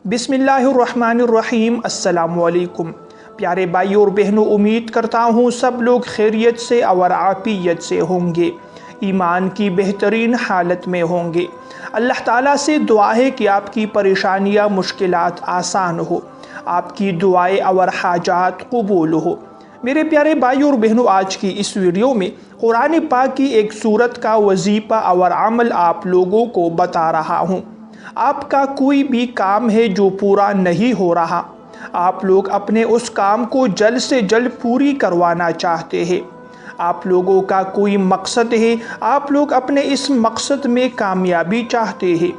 बिस्मिल्लाहिर्रहमानिर्रहीम। अस्सलामु अलैकुम। प्यारे भाइयों और बहनों, उम्मीद करता हूँ सब लोग खैरियत से और आफियत से होंगे, ईमान की बेहतरीन हालत में होंगे। अल्लाह ताला से दुआ है कि आपकी परेशानियाँ मुश्किलात आसान हो, आपकी दुआएं और हाजात कबूल हो। मेरे प्यारे भाइयों और बहनों, आज की इस वीडियो में कुरान पाक की एक सूरत का वजीफ़ा और अमल आप लोगों को बता रहा हूँ। आपका कोई भी काम है जो पूरा नहीं हो रहा, आप लोग अपने उस काम को जल्द से जल्द पूरी करवाना चाहते हैं। आप लोगों का कोई मकसद है, आप लोग अपने इस मकसद में कामयाबी चाहते हैं।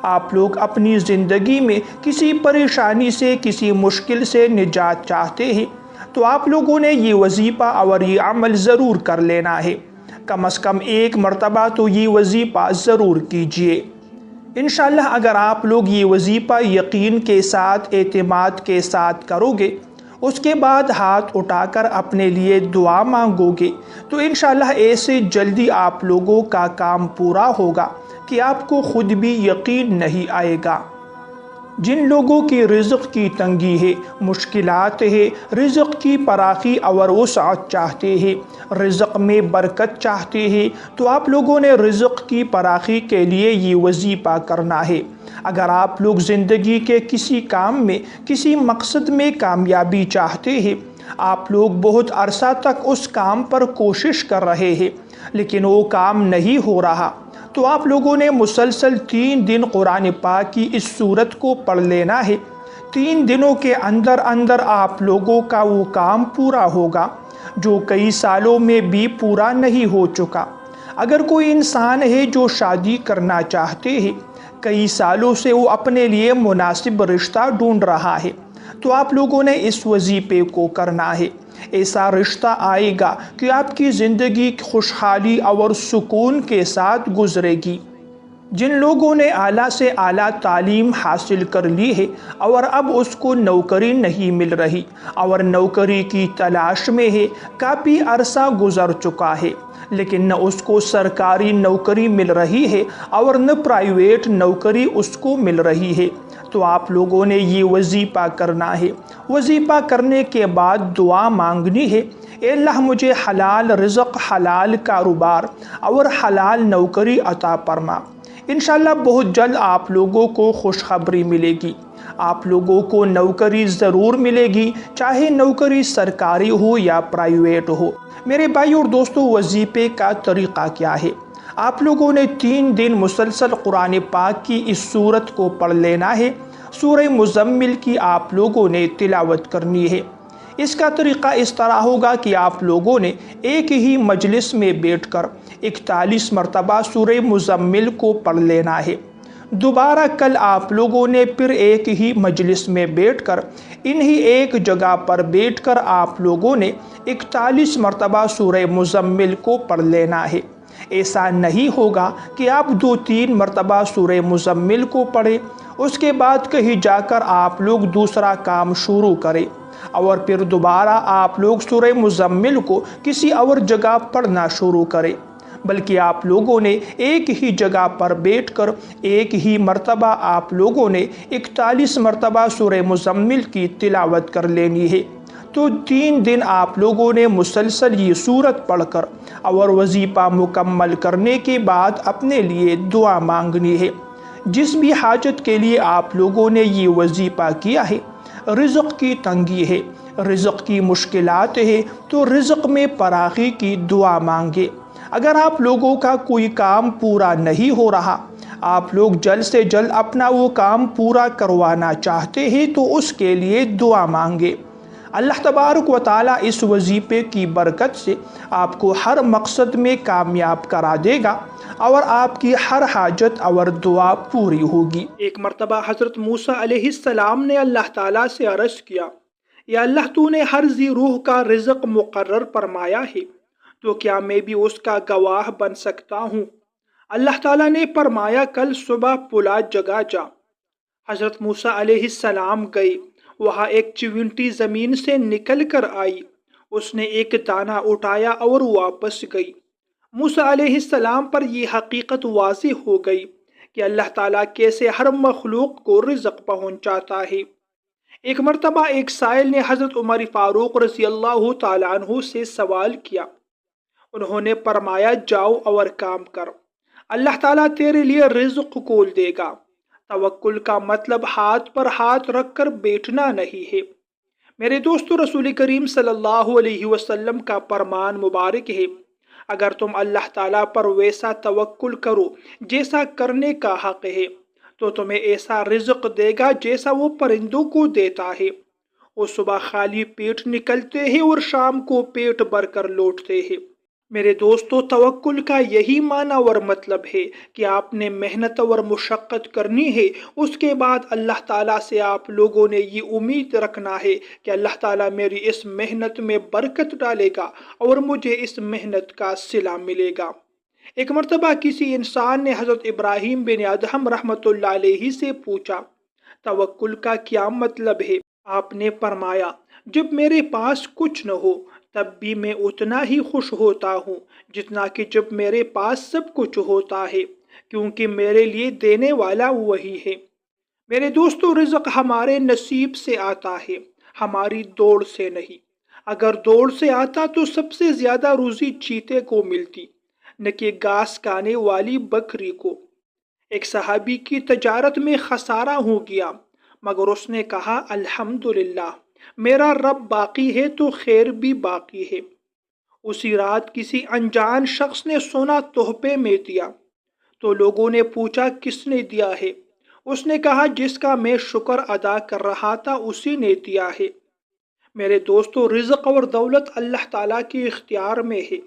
आप लोग अपनी ज़िंदगी में किसी परेशानी से, किसी मुश्किल से निजात चाहते हैं, तो आप लोगों ने ये वजीफ़ा और ये अमल ज़रूर कर लेना है। कम से कम एक मरतबा तो ये वजीफ़ा ज़रूर कीजिए। इंशाअल्लाह अगर आप लोग ये वजीफ़ा यकीन के साथ, एतमाद के साथ करोगे, उसके बाद हाथ उठाकर अपने लिए दुआ मांगोगे, तो इंशाअल्लाह ऐसे जल्दी आप लोगों का काम पूरा होगा कि आपको खुद भी यकीन नहीं आएगा। जिन लोगों की रिज़्क़ की तंगी है, मुश्किलात है, रिज़्क़ की फराखी और वसअत चाहते हैं, रिज़्क़ में बरकत चाहते हैं, तो आप लोगों ने रिज़्क़ की फराखी के लिए ये वजीफ़ा करना है। अगर आप लोग ज़िंदगी के किसी काम में, किसी मकसद में कामयाबी चाहते हैं, आप लोग बहुत अरसा तक उस काम पर कोशिश कर रहे हैं लेकिन वो काम नहीं हो रहा, तो आप लोगों ने मुसलसल 3 दिन कुरान पाक की इस सूरत को पढ़ लेना है। 3 दिनों के अंदर अंदर आप लोगों का वो काम पूरा होगा जो कई सालों में भी पूरा नहीं हो चुका। अगर कोई इंसान है जो शादी करना चाहते हैं, कई सालों से वो अपने लिए मुनासिब रिश्ता ढूंढ रहा है, तो आप लोगों ने इस वजीफ़े को करना है। ऐसा रिश्ता आएगा कि आपकी ज़िंदगी खुशहाली और सुकून के साथ गुजरेगी। जिन लोगों ने आला से आला तालीम हासिल कर ली है और अब उसको नौकरी नहीं मिल रही और नौकरी की तलाश में है, काफ़ी अरसा गुजर चुका है लेकिन न उसको सरकारी नौकरी मिल रही है और न प्राइवेट नौकरी उसको मिल रही है, तो आप लोगों ने ये वजीफ़ा करना है। वजीफ़ा करने के बाद दुआ मांगनी है, ए अल्लाह मुझे हलाल रिज़्क़, हलाल कारोबार और हलाल नौकरी अता फरमा। इंशाअल्लाह बहुत जल्द आप लोगों को खुशखबरी मिलेगी, आप लोगों को नौकरी ज़रूर मिलेगी, चाहे नौकरी सरकारी हो या प्राइवेट हो। मेरे भाई और दोस्तों, वजीफ़े का तरीक़ा क्या है? आप लोगों ने 3 दिन मुसलसल कुरान पाक की इस सूरत को पढ़ लेना है। सूरह मुज़म्मिल की आप लोगों ने तिलावत करनी है। इसका तरीक़ा इस तरह होगा कि आप लोगों ने एक ही मजलिस में बैठकर 41 मरतबा सूरह मुज़म्मिल को पढ़ लेना है। दोबारा कल आप लोगों ने फिर एक ही मजलिस में बैठकर, इन्हीं एक जगह पर बैठकर आप लोगों ने 41 मरतबा सूरह मुज़म्मिल को पढ़ लेना है। ऐसा नहीं होगा कि आप 2-3 मरतबा सूरह मुज़म्मिल को पढ़ें, उसके बाद कहीं जाकर आप लोग दूसरा काम शुरू करें और फिर दोबारा आप लोग सूरह मुज़म्मिल को किसी और जगह पढ़ना शुरू करें, बल्कि आप लोगों ने एक ही जगह पर बैठकर एक ही मरतबा आप लोगों ने 41 मरतबा सूरह मुज़म्मिल की तिलावत कर लेनी है। तो 3 दिन आप लोगों ने मुसलसल ये सूरत पढ़कर और वजीफ़ा मुकम्मल करने के बाद अपने लिए दुआ मांगनी है। जिस भी हाजत के लिए आप लोगों ने ये वजीफ़ा किया है, रिज़्क़ की तंगी है, रिज़्क़ की मुश्किलात है, तो रिज़्क़ में फराखी की दुआ मांगे। अगर आप लोगों का कोई काम पूरा नहीं हो रहा, आप लोग जल्द से जल्द अपना वो काम पूरा करवाना चाहते हैं, तो उसके लिए दुआ मांगे। अल्लाह तबारक व तआला इस वजीफ़े की बरकत से आपको हर मकसद में कामयाब करा देगा और आपकी हर हाजत और दुआ पूरी होगी। एक मरतबा हज़रत मूसा अलैहिस्सलाम ने अल्लाह ताला से अर्ज़ किया, या अल्लाह तूने हर ज़ी रूह का रिज़्क़ मुकर्रर फरमाया है, तो क्या मैं भी उसका गवाह बन सकता हूँ? अल्लाह ताला ने फरमाया, कल सुबह पुला जगा जा। हज़रत मूसा अलैहिस्सलाम गए, वहाँ एक चिविंटी ज़मीन से निकल कर आई, उसने एक दाना उठाया और वापस गई। मूसा अलैहिस्सलाम पर यह हकीकत वाज़ेह हो गई کہ اللہ تعالیٰ کیسے ہر مخلوق کو رزق پہنچاتا ہے۔ ایک مرتبہ ایک سائل نے حضرت عمر فاروق رضی اللہ تعالیٰ عنہ سے سوال کیا۔ انہوں نے فرمایا، جاؤ اور کام کر، اللہ تعالیٰ تیرے لیے رزق کھول دے گا۔ توکل کا مطلب ہاتھ پر ہاتھ رکھ کر بیٹھنا نہیں ہے۔ میرے دوستو، رسول کریم صلی اللہ علیہ وسلم کا فرمان مبارک ہے، اگر تم اللہ تعالیٰ پر ویسا توکل کرو جیسا کرنے کا حق ہے تو تمہیں ایسا رزق دے گا جیسا وہ پرندوں کو دیتا ہے۔ وہ صبح خالی پیٹ نکلتے ہیں اور شام کو پیٹ بھر کر لوٹتے ہیں۔ میرے دوستو، توکل کا یہی معنی اور مطلب ہے کہ آپ نے محنت اور مشقت کرنی ہے، اس کے بعد اللہ تعالیٰ سے آپ لوگوں نے یہ امید رکھنا ہے کہ اللہ تعالیٰ میری اس محنت میں برکت ڈالے گا اور مجھے اس محنت کا صلہ ملے گا۔ ایک مرتبہ کسی انسان نے حضرت ابراہیم بن ادہم رحمۃ اللہ علیہ سے پوچھا، توکل کا کیا مطلب ہے؟ آپ نے فرمایا، جب میرے پاس کچھ نہ ہو تب بھی میں اتنا ہی خوش ہوتا ہوں جتنا کہ جب میرے پاس سب کچھ ہوتا ہے، کیونکہ میرے لیے دینے والا وہی ہے۔ میرے دوستو، رزق ہمارے نصیب سے آتا ہے، ہماری دوڑ سے نہیں۔ اگر دوڑ سے آتا تو سب سے زیادہ روزی چیتے کو ملتی، نہ کہ گھاس کھانے والی بکری کو۔ ایک صحابی کی تجارت میں خسارہ ہو گیا، مگر اس نے کہا، الحمدللہ، میرا رب باقی ہے تو خیر بھی باقی ہے۔ اسی رات کسی انجان شخص نے سونا تحفے میں دیا تو لوگوں نے پوچھا، کس نے دیا ہے؟ اس نے کہا، جس کا میں شکر ادا کر رہا تھا اسی نے دیا ہے۔ میرے دوستو، رزق اور دولت اللہ تعالیٰ کے اختیار میں ہے۔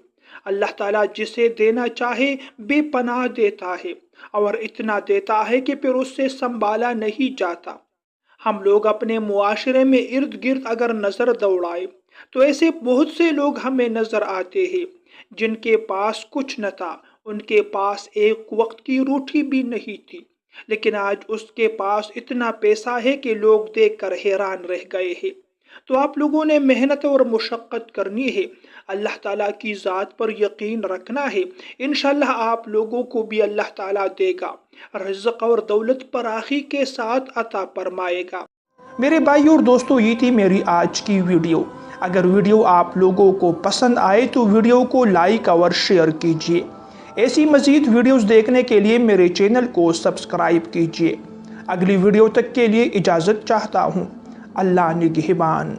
اللہ تعالیٰ جسے دینا چاہے بے پناہ دیتا ہے اور اتنا دیتا ہے کہ پھر اس سے سنبھالا نہیں جاتا۔ ہم لوگ اپنے معاشرے میں ارد گرد اگر نظر دوڑائے تو ایسے بہت سے لوگ ہمیں نظر آتے ہیں جن کے پاس کچھ نہ تھا، ان کے پاس ایک وقت کی روٹی بھی نہیں تھی، لیکن آج اس کے پاس اتنا پیسہ ہے کہ لوگ دیکھ کر حیران رہ گئے ہیں۔ تو آپ لوگوں نے محنت اور مشقت کرنی ہے، اللہ تعالیٰ کی ذات پر یقین رکھنا ہے، انشاءاللہ آپ لوگوں کو بھی اللہ تعالیٰ دے گا، رزق اور دولت فراخی کے ساتھ عطا فرمائے گا۔ میرے بھائی اور دوستو، یہ تھی میری آج کی ویڈیو۔ اگر ویڈیو آپ لوگوں کو پسند آئے تو ویڈیو کو لائک اور شیئر کیجیے۔ ایسی مزید ویڈیوز دیکھنے کے لیے میرے چینل کو سبسکرائب کیجیے۔ اگلی ویڈیو تک کے لیے اجازت چاہتا ہوں۔ اللہ نگہبان۔